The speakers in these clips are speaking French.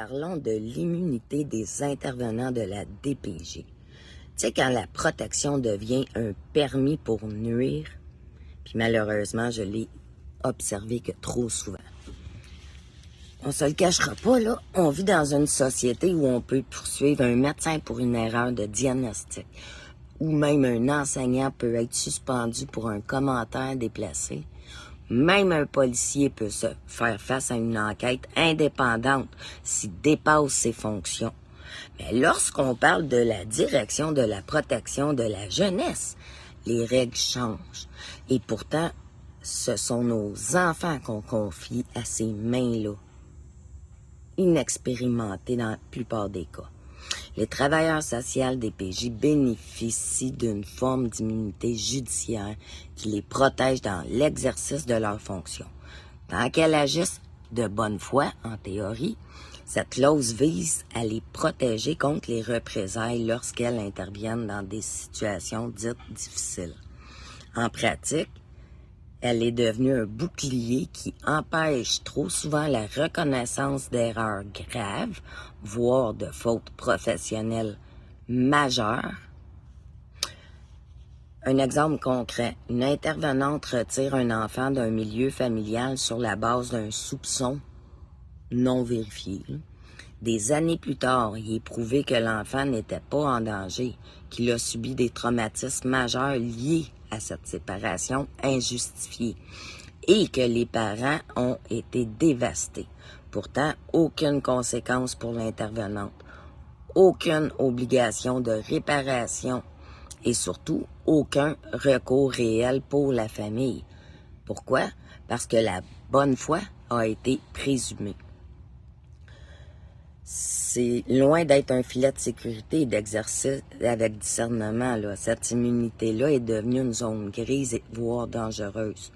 Parlons de l'immunité des intervenants de la DPJ. Tu sais, quand la protection devient un permis pour nuire, puis malheureusement, je l'ai observé que trop souvent. On se le cachera pas, là, on vit dans une société où on peut poursuivre un médecin pour une erreur de diagnostic, ou même un enseignant peut être suspendu pour un commentaire déplacé. Même un policier peut se faire face à une enquête indépendante s'il dépasse ses fonctions. Mais lorsqu'on parle de la direction de la protection de la jeunesse, les règles changent. Et pourtant, ce sont nos enfants qu'on confie à ces mains-là, inexpérimentés dans la plupart des cas. Les travailleurs sociaux des PJ bénéficient d'une forme d'immunité judiciaire qui les protège dans l'exercice de leurs fonctions. Tant qu'elles agissent de bonne foi, en théorie, cette clause vise à les protéger contre les représailles lorsqu'elles interviennent dans des situations dites difficiles. En pratique, elle est devenue un bouclier qui empêche trop souvent la reconnaissance d'erreurs graves, voire de fautes professionnelles majeures. Un exemple concret, une intervenante retire un enfant d'un milieu familial sur la base d'un soupçon non vérifié. Des années plus tard, il est prouvé que l'enfant n'était pas en danger, qu'il a subi des traumatismes majeurs liés à cette séparation injustifiée et que les parents ont été dévastés. Pourtant, aucune conséquence pour l'intervenante, aucune obligation de réparation et surtout aucun recours réel pour la famille. Pourquoi? Parce que la bonne foi a été présumée. C'est loin d'être un filet de sécurité et d'exercice avec discernement, là. Cette immunité-là est devenue une zone grise et voire dangereuse.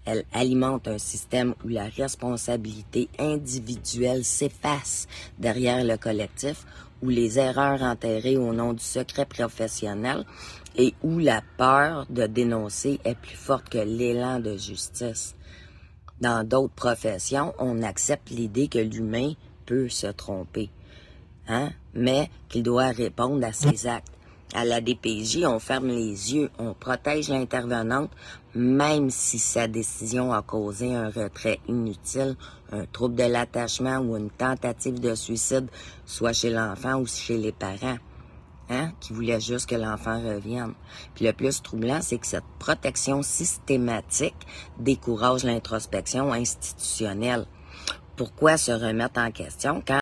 Elle alimente un système où la responsabilité individuelle s'efface derrière le collectif, où les erreurs enterrées au nom du secret professionnel et où la peur de dénoncer est plus forte que l'élan de justice. Dans d'autres professions, on accepte l'idée que l'humain peut se tromper, mais qu'il doit répondre à ses actes. À la DPJ, on ferme les yeux, on protège l'intervenante, même si sa décision a causé un retrait inutile, un trouble de l'attachement ou une tentative de suicide, soit chez l'enfant ou chez les parents, qui voulaient juste que l'enfant revienne. Puis le plus troublant, c'est que cette protection systématique décourage l'introspection institutionnelle. Pourquoi se remettre en question quand